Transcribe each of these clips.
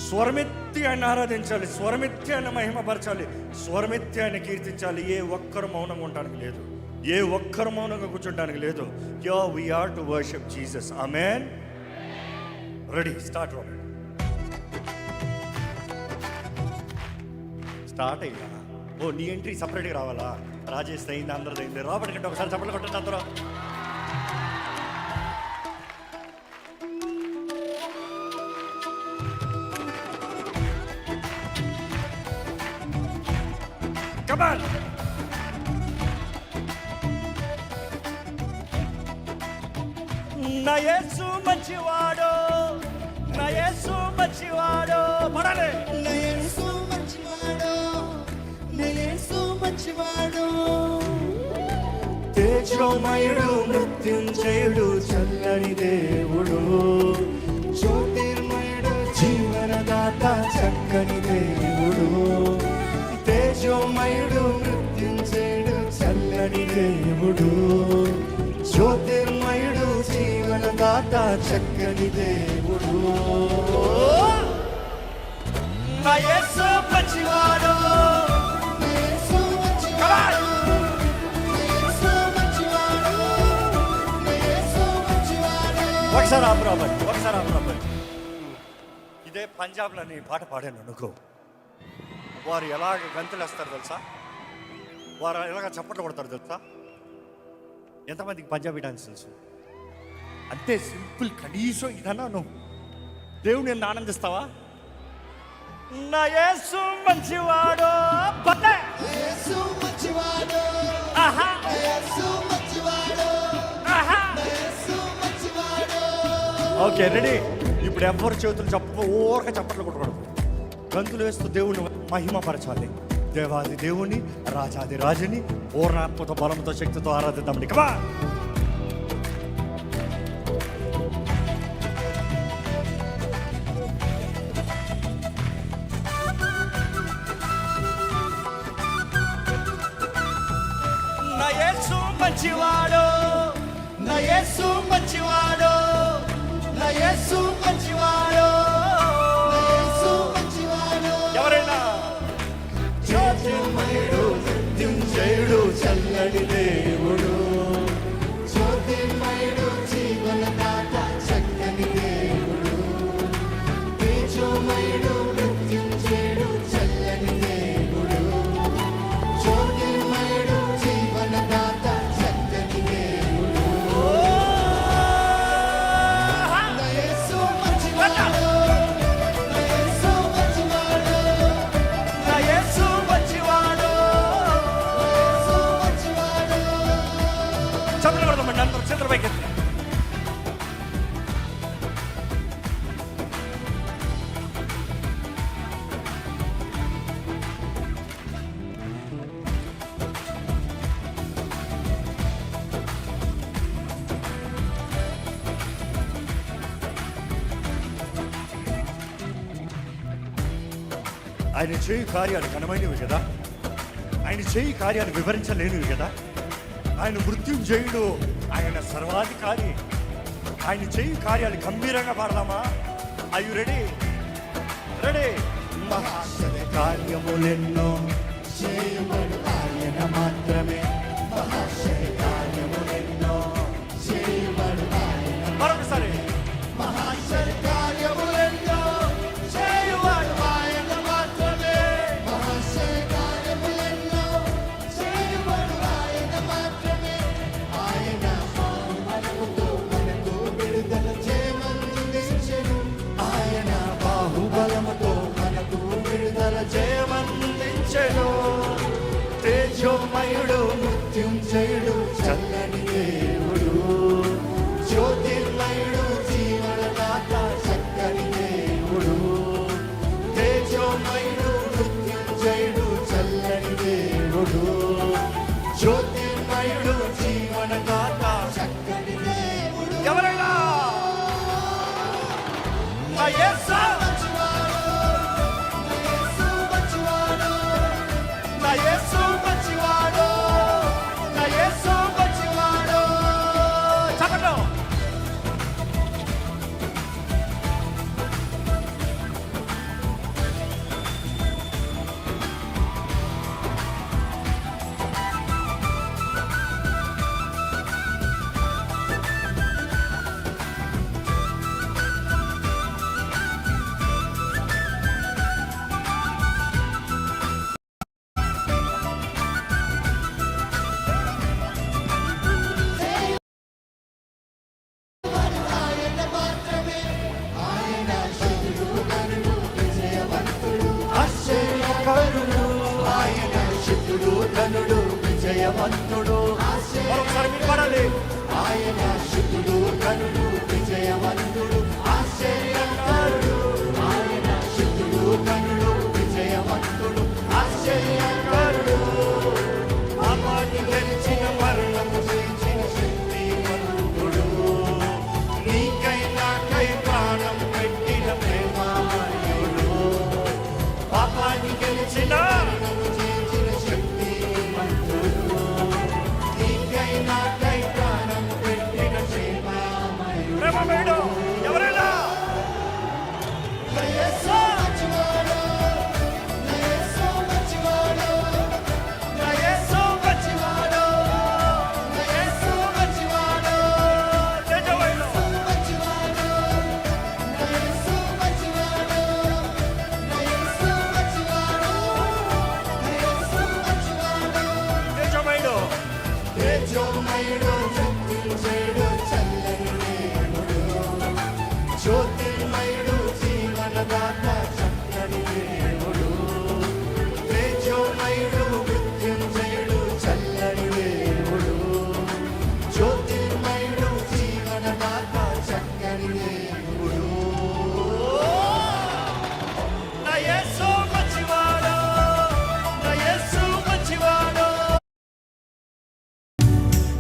స్వరమెత్తి ఆయన ఆరాధించాలి, స్వరమెత్తి ఆయన మహిమపరచాలి, స్వరమెత్తి ఆయన కీర్తించాలి. ఏ ఒక్కరు మౌనంగా ఉండడానికి లేదు, ఏ ఒక్కరు మౌనంగా కూర్చోడానికి లేదు. Yo we are to worship Jesus. Amen. Ready, start. Start అయ్యా. ఓ నీ ఎంట్రీ సపరేట్గా రావాలా? రాజేష్ అయింది, అందరిది అయింది. రాబడి కంటే ఒకసారి చప్పట్లు కొట్టండి అందరూ. కమాన్. నా యేసు మంచివాడు, నా యేసు మంచివాడు. పడాలి. నా యేసు మంచివాడు, నా యేసు మంచివాడు. తేజోమయుడు, మృత్యుంజయుడు, చల్లని దేవుడు, జ్యోతిర్మయుడు, జీవనదాత, చక్కని దేవుడు. తేజోమయుడు, మృత్యుంజయుడు, చల్లని దేవుడు, జ్యోతిర్మయుడు, జీవనదాత, చక్కని దేవుడు. నా యేసు మంచివాడు, నా యేసు మంచివాడు, నా యేసు మంచివాడు, నా యేసు మంచివాడు. ఒకసారి ఆపరాబర్, ఒకసారి ఆపరాబర్. ఇదే పంజాబ్లో నీ పాట పాడాను అనుకో, వారు ఎలాగ గంతులు వేస్తారు తెలుసా, వారు ఎలాగ చప్పట్లు కొడతారు తెలుసా. ఎంతమందికి పంజాబీ డాన్స్ తెలుసు? అంతే సింపుల్. కనీసం ఇదన్నా నువ్వు దేవుని నిన్ను ఆనందిస్తావా? నా యేసు మంచివాడు, నా యేసు మంచివాడు, ఆహా నా యేసు మంచివాడు, ఆహా. నా యేసు మంచివాడు. Okay ready. ఇప్పుడు ఎవరు చేతులు ఊరక చప్పట్లు కొట్టకూడదు, గంతులు వేస్తూ దేవుని మహిమపరచాలి. దేవాది దేవుని, రాజాది రాజుని పూర్ణాత్మక బలంతో, శక్తితో ఆరాధిద్దామండి. కమా. నా యేసు మంచివాడు, నా యేసు మంచివాడు, నా యేసు మంచివాడు, నా యేసు మంచివాడు. ఎవరైనా జ్యోతిర్మయుడు, మృత్యుంజయుడు, చల్లని దేవుడు, జ్యోతిర్మయుడు, జీవనదాత, చక్కని దేవుడు, తేజోమయుడు, మృత్యుంజయుడు, చల్లని దేవుడు, జ్యోతిర్మయుడు, జీవనదాత, చక్కని దేవుడు. నా యేసు మంచివాడు, నా యేసు మంచివాడు, నా యేసు మంచివాడు. నా యేసు మంచివాడు. చప్పట్లు కొడదామండి అందరూ, చేతుల పైకి ఎత్తి. ఆయన చేయి కార్యాలు ఘనమైనవి కదా, ఆయన చేయి కార్యాలు వివరించలేనివి కదా. ఆయన మృత్యుంజయుడు, ఆయన సర్వాధికారి, ఆయన చేయి కార్యాలు గంభీరంగా పాడదామా? Are you ready? రెడీ. మహాశ్చర్య కార్యములెన్నో చేయబడు ఆయన మాత్రమే, మహాశయ కార్యములెన్నో చేయబడు ఆయన. మరొకసారి. మహాశయ కార్యములెన్నో చేయబడు ఆయన మాత్రమే, మహాశయ కార్యములెన్నో చేయబడు ఆయన మాత్రమే. ఆయన మనకుతో మనకు విడుదల చేయమందించెను, ఆయన బాహుబలముతో మనకు విడుదల జయమందించెను. తేజోమయుడు, మృత్యుంజయుడు, చల్లని దేవుడు, జ్యోతిర్మయుడు, జీవనదాత, చక్కని దేవుడు, తేజోమయుడు, మృత్యుంజయుడు, చల్లని దేవుడు, జ్యోతిర్మయుడు, జీవనదాత, చక్కని దేవుడు. ఎవరైనా నా యేసు మంచివాడు, నా యేసు మంచివాడు, నా యేసు మంచివాడు, నా యేసు మంచివాడు. చప్పట్లు. విజయవంతుడు మరొకసారి మీరు పాడాలి. ఆయన శుద్ధుడు కనుడు విజయవంతుడు ఆశ్చర్యకారుడు ఆయన శుద్ధుడు కనుడు విజయవంతుడు ఆశ్చర్యకారుడు పాపాన్ని గెలిచిన మరణము జయించిన శక్తివంతుడు నీకై నాకై ప్రాణం పెట్టిన ప్రేమామయుడు పాపాన్ని గెలిచిన మరణము జయించిన శక్తివంతుడు నీకై నాకై ప్రాణం పెట్టిన ప్రేమామయుడు ప్రేమమయుడు ఎవరైనా నా యేసు మంచివాడు నా యేసు మంచివాడు నా యేసు మంచివాడు నా యేసు మంచివాడు నిజమైన మంచివాడు నా యేసు మంచివాడు నా యేసు మంచివాడు నా యేసు మంచివాడు నిజమైన తేజోమయుడు శక్తించేడు చల్లని దేవుడు జ్యోతిర్మయుడు జీవనదాత చక్కని దేవుడు తేజోమయుడు మృత్యుంజయుడు చల్లని దేవుడు జ్యోతిర్మయుడు జీవనదాత చక్కని దేవుడు నా యేసు మంచివాడు, నా యేసు మంచివాడు.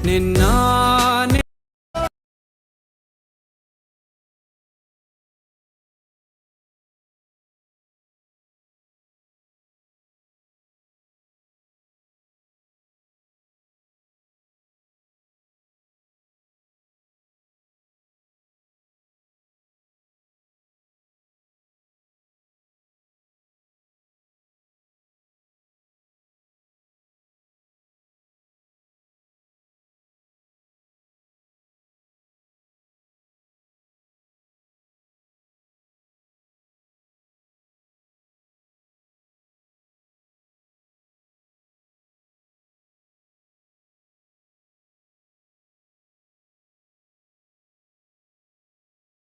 నిన్న